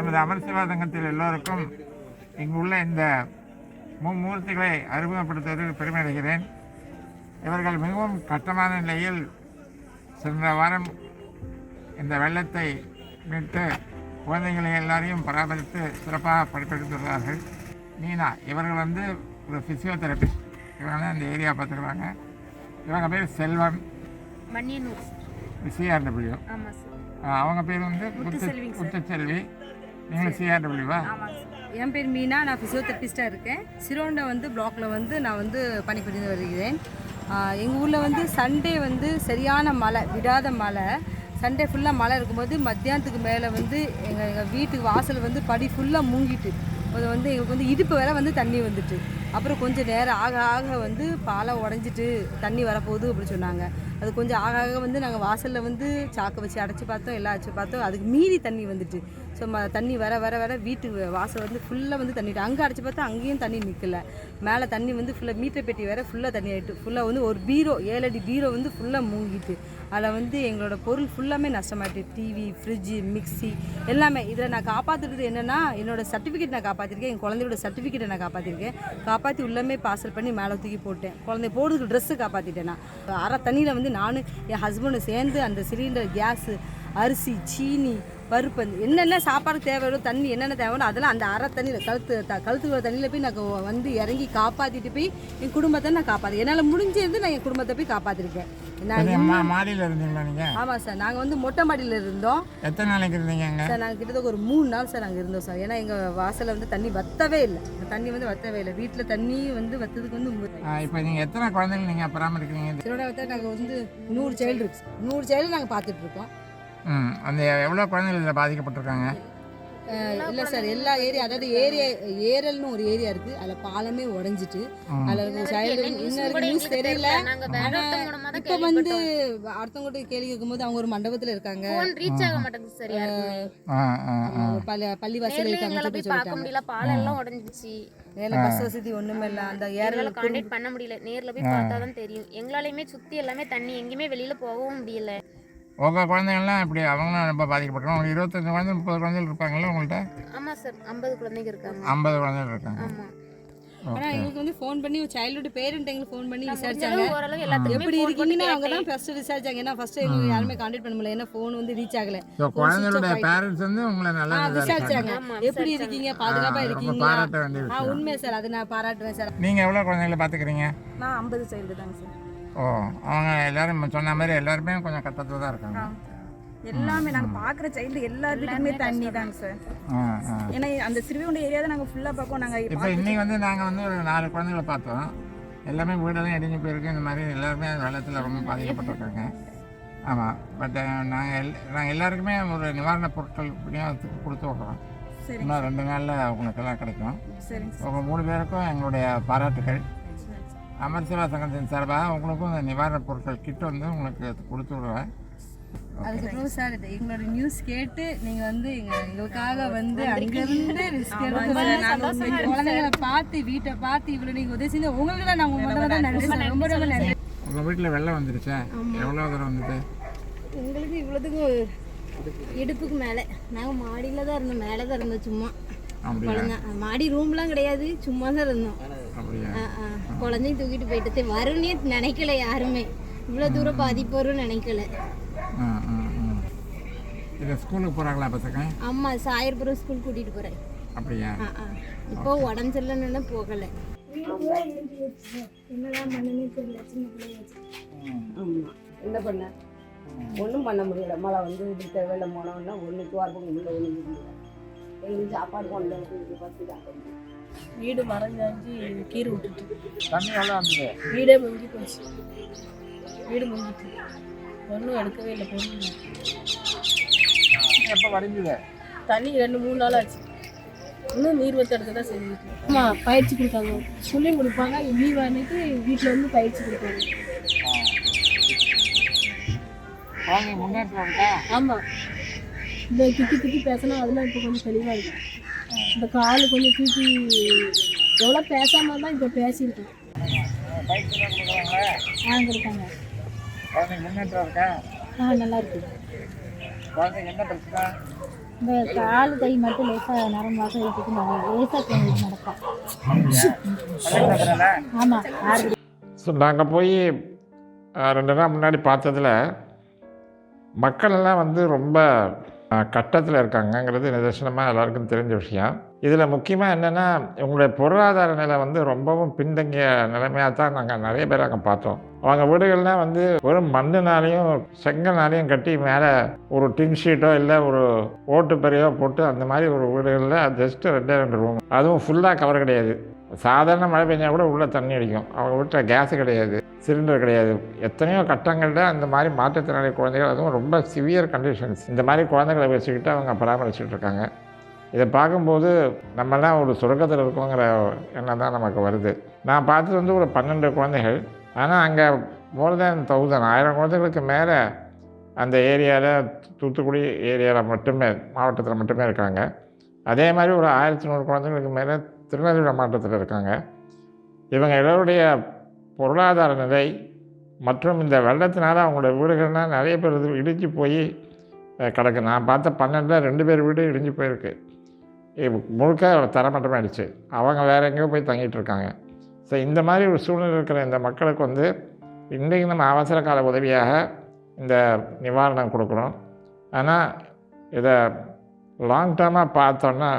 நமது அமர் சிவா சங்கத்தில் எல்லோருக்கும் இங்குள்ள இந்த மும்மூர்த்திகளை அறிமுகப்படுத்துவதில் பெருமை அடைகிறேன். இவர்கள் மிகவும் கஷ்டமான நிலையில் சென்ற வாரம் இந்த வெள்ளத்தை மீட்டு குழந்தைகளை எல்லாரையும் பராமரித்து சிறப்பாக படிப்பெடுத்துள்ளார்கள். மீனா இவர்கள் வந்து ஒரு ஃபிசியோதெரபிஸ்ட். இவங்க இந்த ஏரியா பார்த்துருவாங்க. இவங்க பேர் செல்வம் சிஆர்டபிள்யூ. அவங்க பேர் வந்து முத்துச்செல்வி. நீங்கள் சிஆர்டபிள்யூவா? என் பேர் மீனா. நான் ஃபிசியோதெரபிஸ்ட்டாக இருக்கேன். சிரோண்டா வந்து பிளாக்ல வந்து நான் வந்து பணிபுரிந்து வருகிறேன். எங்கள் ஊரில் வந்து சண்டே வந்து சரியான மழை, விடாத மழை. சண்டே ஃபுல்லாக மழை இருக்கும்போது மத்தியானத்துக்கு மேலே வந்து எங்கள் வீட்டுக்கு வாசல் வந்து படி ஃபுல்லாக மூங்கிட்டு அது வந்து எங்களுக்கு வந்து இடுப்பு வேற வந்து தண்ணி வந்துட்டு, அப்புறம் கொஞ்சம் நேரம் ஆக ஆக வந்து பாலம் உடஞ்சிட்டு தண்ணி வரப்போகுது அப்படின்னு சொன்னாங்க. அது கொஞ்சம் ஆக ஆக வந்து நாங்கள் வாசலில் வந்து சாக்கை வச்சு அடைச்சி பார்த்தோம், எல்லாம் வச்சு பார்த்தோம். அதுக்கு மீறி தண்ணி வந்துட்டு. ஸோ தண்ணி வர வர வர வீட்டுக்கு வாசல் வந்து ஃபுல்லாக வந்து தண்ணிட்டு. அங்கே அடைச்சி பார்த்தா அங்கேயும் தண்ணி நிற்கலை. மேலே தண்ணி வந்து ஃபுல்லாக மீட்டர் பெட்டி வேறு ஃபுல்லாக தண்ணி ஆகிட்டு. ஃபுல்லாக வந்து ஒரு பீரோ 7 அடி பீரோ வந்து ஃபுல்லாக மூங்கிட்டு. அதில் வந்து எங்களோட பொருள் ஃபுல்லாமே நஷ்டமாயிட்டு. டிவி, ஃப்ரிட்ஜு, மிக்சி எல்லாமே. இதில் நான் காப்பாற்றுறது என்னென்னா, என்னோடய சர்டிஃபிகேட் நான் காப்பாற்றிருக்கேன். என் குழந்தையோட சர்டிஃபிகேட்டை நான் காப்பாற்றிருக்கேன். காப்பாற்றி உள்ளமே பார்சல் பண்ணி மேலே தூக்கி போட்டேன். குழந்தை போடுறதுக்கு ட்ரெஸ்ஸு காப்பாற்றிட்டேன். நான் அரை தண்ணியில் வந்து நானும் என் ஹஸ்பண்டும் சேர்ந்து அந்த சிலிண்டர், கேஸு, அரிசி, சீனி, பருப்பு, என்னென்ன சாப்பாடு தேவையோ, தண்ணி என்னென்ன தேவையோ அதெல்லாம் அந்த அரை தண்ணியில் கழுத்துக்கிற தண்ணியில் போய் நான் வந்து இறங்கி காப்பாற்றிட்டு போய் என் குடும்பத்தை நான் காப்பாற்றி என்னால் முடிஞ்சிருந்து நான் என் குடும்பத்தை போய் காப்பாற்றிருக்கேன். மாடியில் இருந்தீங்களா நீங்கள்? ஆமாம் சார், நாங்கள் வந்து மொட்டை மாடியில் இருந்தோம். எத்தனை நாளைக்கு இருந்தீங்க சார்? நாங்கள் கிட்டத்தட்ட ஒரு 3 நாள் சார் நாங்கள் இருந்தோம் சார். ஏன்னா எங்கள் வாசலில் வந்து தண்ணி வற்றவே இல்லை. தண்ணி வந்து வற்றவே இல்லை. வீட்டில் தண்ணி வந்து வற்றதுக்கு வந்து இப்போ நீங்கள் எத்தனை குழந்தைகள் நீங்கள் பராமரிக்கிறீங்க? இதோட நாங்கள் வந்து 100 சைல்டு இருக்கு. 100 சைல்டு நாங்கள் பார்த்துட்ருக்கோம். அந்த எவ்வளோ குழந்தைகள் இதில் பாதிக்கப்பட்டிருக்காங்க? இல்லை சார், எல்லா ஏரியா, அதாவது ஏரல்னு ஒரு ஏரியா இருக்குது. அதில் பாலமே உடஞ்சிட்டு அதில் சைல்டு இன்னும் நியூஸ் தெரியல. இப்போ வந்து அடுத்தவங்கள்ட்ட கேள்வி கேட்கும்போது அவங்க ஒரு மண்டபத்தில் இருக்காங்க, பள்ளி வாசல் இருக்காங்க, பாலெல்லாம் உடஞ்சிச்சு, வேலை பஸ் வசதி ஒன்றுமே இல்லை. அந்த ஏரல் கான்டாக்ட் பண்ண முடியல. நேரில் போய் பார்த்தா தான் தெரியும். எங்களாலையுமே சுற்றி எல்லாமே தண்ணி, எங்கேயுமே வெளியில் போகவும் முடியல. உங்கள் குழந்தைங்கள்லாம் இப்படி அவங்களும் ரொம்ப பாதிக்கப்பட்டிருக்காங்க. உங்களுக்கு 25 குழந்தை 30 குழந்தைகள் இருப்பாங்களா உங்கள்கிட்ட? ஆமாம் சார், 50 குழந்தைங்க இருக்காங்க. 50 குழந்தைகள் இருக்காங்க. ஆமாம். ஆனால் எங்களுக்கு வந்து ஃபோன் பண்ணி சைல்டுஹுட் பேரண்ட் எங்களுக்கு ஃபோன் பண்ணி விசாரிச்சாங்க, எப்படி இருக்கீங்கன்னு அவங்க தான் ஃபர்ஸ்ட் விசாரிச்சாங்க. ஏன்னா ஃபர்ஸ்ட் எங்களுக்கு யாருமே கான்டாக்ட் பண்ண முடியல, ஏன்னா ஃபோன் வந்து ரீச் ஆகலை. குழந்தைகளுடைய பேரண்ட்ஸ் வந்து உங்களை நல்லா விசாரிச்சாங்க, எப்படி இருக்கீங்க, பாதுகாப்பாக இருக்கீங்க. பாராட்ட வேண்டியது. உண்மை சார், அதை நான் பாராட்டுவேன் சார். நீங்கள் எவ்வளோ குழந்தைகளை பார்த்துக்கிறீங்க? நான் 50 சைல்டு தாங்க சார். ஓ, அவங்க எல்லாரும் சொன்ன மாதிரி எல்லாருமே கொஞ்சம் கஷ்டத்தில் தான் இருக்காங்க. எல்லாமே நாங்கள் பார்க்குற சைல்டு எல்லாருக்குமே தண்ணி தாங்க சார். ஏன்னா அந்த சிறுவையுண்ட ஏரியா தான் நாங்கள் ஃபுல்லாக பார்ப்போம். நாங்கள் இப்போ இன்னைக்கு வந்து நாங்கள் வந்து ஒரு 4 குழந்தைகளை பார்த்தோம். எல்லாமே வீடெல்லாம் இடிஞ்சு போயிருக்கு. இந்த மாதிரி எல்லாருமே வெள்ளத்தில் ரொம்ப பாதிக்கப்பட்டிருக்காங்க. ஆமாம், பட் நாங்கள் எல்லாருக்குமே ஒரு நிவாரணப் பொருட்கள் விநியோகத்துக்கு கொடுத்து விட்றோம். இன்னும் 2 நாளில் உங்களுக்கு எல்லாம் கிடைக்கும். உங்கள் 3 பேருக்கும் எங்களுடைய பாராட்டுகள். அமர் சிவா சங்கத்தின் சார்பாக உங்களுக்கும் இந்த நிவாரணப் பொருட்கள் கிட் வந்து உங்களுக்கு கொடுத்து விடுவேன். அதுக்கப்புறம் சார், எங்களோட நியூஸ் கேட்டு நீங்கள் வந்து எங்களுக்காக வந்து அங்கேருந்து ரிஸ்க் எடுத்து குழந்தைங்களை பார்த்து வீட்டை பார்த்து இவ்வளோ நீங்கள் உதவி செஞ்சு உங்களுக்கு தான் நாங்கள் முதல்ல தான் நன்றி சார். ரொம்ப ரொம்ப நன்றி. உங்கள் வீட்டில் வெள்ளம் வந்துருச்சா? எவ்வளோ தூரம் வந்துட்டு? எங்களுக்கு இவ்வளோத்துக்கு இடுப்புக்கு மேலே. நாங்கள் மாடியில் தான் இருந்தோம், மேலே தான் இருந்தோம். சும்மா குழந்தை மாடி ரூம்லாம் கிடையாது, சும்மா தான் இருந்தோம். குழந்தையும் தூக்கிட்டு போயிட்டு வரும்னே நினைக்கல யாருமே. இவ்வளோ தூரம் பாதிப்பு வரும்னு நினைக்கல. இது ஸ்கூலுக்கு போகிறாங்களா பசங்க? ஆமாம், சாயர்புரம் ஸ்கூல் கூட்டிகிட்டு போகிறேன். அப்படியா? இப்போ உடம்பு சரியில்லைன்னு போகலை. என்ன பண்ண ஒன்றும் பண்ண முடியல. மழை வந்து இப்படி வெள்ளம் போனோம்னா ஒன்று துவாரப்பங்க உள்ள ஒன்று முடியல. எங்களுக்கு சாப்பாடு கொண்டு வந்து பசி தான். வீடு மறைஞ்சாஞ்சு கீரை விட்டுட்டு தண்ணி எவ்வளோ வந்தது? வீடே முங்கி போச்சு. வீடு முங்கிட்டு ஒன்றும் எடுக்கவே இல்லை. பொண்ணு எப்போ வரைஞ்சுது? தண்ணி 2-3 நாள் ஆச்சு. இன்னும் நீர் வத்து எடுக்க தான் செஞ்சுட்டு. ஆமாம், பயிற்சி கொடுத்தாங்க. சொல்லி கொடுப்பாங்க. லீவ் அன்னைக்கு வீட்டில் வந்து பயிற்சி கொடுப்பாங்க. முன்னேற்றம் இருக்கா? ஆமாம், இந்த திக்கி பேசினா அதெல்லாம் இப்போ கொஞ்சம் தெளிவாக இருக்கும். இந்த கால் கொஞ்சம் தூக்கி எவ்வளோ பேசாமல் தான் இப்போ பேசியிருக்கேன். கொடுப்பாங்க. முன்னேற்றம் இருக்கா? நல்லா இருக்கு. குழந்தைங்க என்ன பிரச்சனை? இந்த கால் கை மட்டும் லேசாக நரம்பாக இழுத்துட்டு லேசாக கிளம்பிட்டு நடப்பேன். ஆமாம். ஸோ நாங்கள் போய் 2 நாள் முன்னாடி பார்த்ததில் மக்கள் எல்லாம் வந்து ரொம்ப கட்டத்தில் இருக்காங்கங்கிறது நிதர்சனமாக எல்லாருக்கும் தெரிஞ்ச விஷயம். இதில் முக்கியமாக என்னென்னா இவங்களுடைய பொருளாதார நிலை வந்து ரொம்பவும் பின்தங்கிய நிலைமையாக தான் நாங்கள் நிறைய பேர் அங்கே பார்த்தோம். அவங்க வீடுகள்லாம் வந்து ஒரு மண்ணுனாலையும் செங்கல்னாலையும் கட்டி மேலே ஒரு டின் ஷீட்டோ இல்லை ஒரு ஓட்டு பெரியோ போட்டு அந்த மாதிரி ஒரு வீடுகளில் ஜஸ்ட்டு 2 ரூம், அதுவும் ஃபுல்லாக கவர் கிடையாது. சாதாரண மழை பெஞ்சால் கூட உள்ளே தண்ணி அடிக்கும். அவங்க வீட்டில் கேஸு கிடையாது, சிலிண்டர் கிடையாது. எத்தனையோ கட்டங்களில் அந்த மாதிரி மாற்றுத்திறனாளி குழந்தைகள், அதுவும் ரொம்ப சிவியர் கண்டிஷன்ஸ், இந்த மாதிரி குழந்தைகளை வச்சுக்கிட்டு அவங்க பராமரிச்சுட்டு இருக்காங்க. இதை பார்க்கும்போது நம்மலாம் ஒரு சொர்க்கத்தில் இருக்கோங்கிற எண்ணம் தான் நமக்கு வருது. நான் பார்த்தது வந்து ஒரு 12 குழந்தைகள். ஆனால் அங்கே மோர் தேன் 1000 குழந்தைகளுக்கு மேலே அந்த ஏரியாவில், தூத்துக்குடி ஏரியாவில் மட்டுமே, மாவட்டத்தில் மட்டுமே இருக்காங்க. அதே மாதிரி ஒரு 1100 குழந்தைகளுக்கு மேலே திருநெல்வேலி மாவட்டத்தில் இருக்காங்க. இவங்க எல்லோருடைய பொருளாதார நிலை மற்றும் இந்த வெள்ளத்தினால அவங்களோட வீடுகள்னால் நிறைய பேர் இடிஞ்சு போய் கிடக்கு. நான் பார்த்த 12ல் 2 பேர் வீடு இடிஞ்சு போயிருக்கு. முழுக்க தரமட்டமாகிடுச்சு. அவங்க வேறு எங்கேயோ போய் தங்கிட்டு இருக்காங்க. ஸோ இந்த மாதிரி ஒரு சூழ்நிலை இருக்கிற இந்த மக்களுக்கு வந்து இன்றைக்கு நம்ம அவசர கால உதவியாக இந்த நிவாரணம் கொடுக்குறோம். ஆனால் இதை லாங் டேர்மாக பார்த்தோன்னா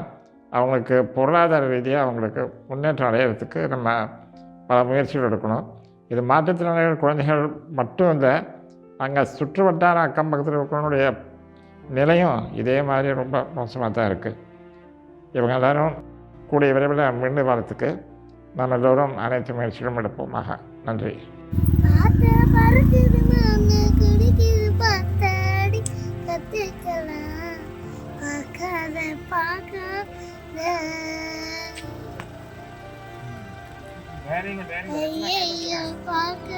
அவங்களுக்கு பொருளாதார ரீதியாக அவங்களுக்கு முன்னேற்றம் அடையிறதுக்கு நம்ம பல முயற்சிகள் எடுக்கணும். இது மாற்றுத்திறனாளிகள் குழந்தைகள் மட்டும் இல்லை, அங்கே சுற்று வட்டார அக்கம் பக்கத்தில் இருக்கிறவனுடைய நிலையும் இதே மாதிரி ரொம்ப மோசமாக தான் இருக்குது. இவங்க எல்லோரும் கூடிய விரைவில் மீண்டு வரத்துக்கு நாம் எல்லோரும் அனைத்து முயற்சிகளும் எடுப்போமாக. நன்றி. ஐயோ பார்க்க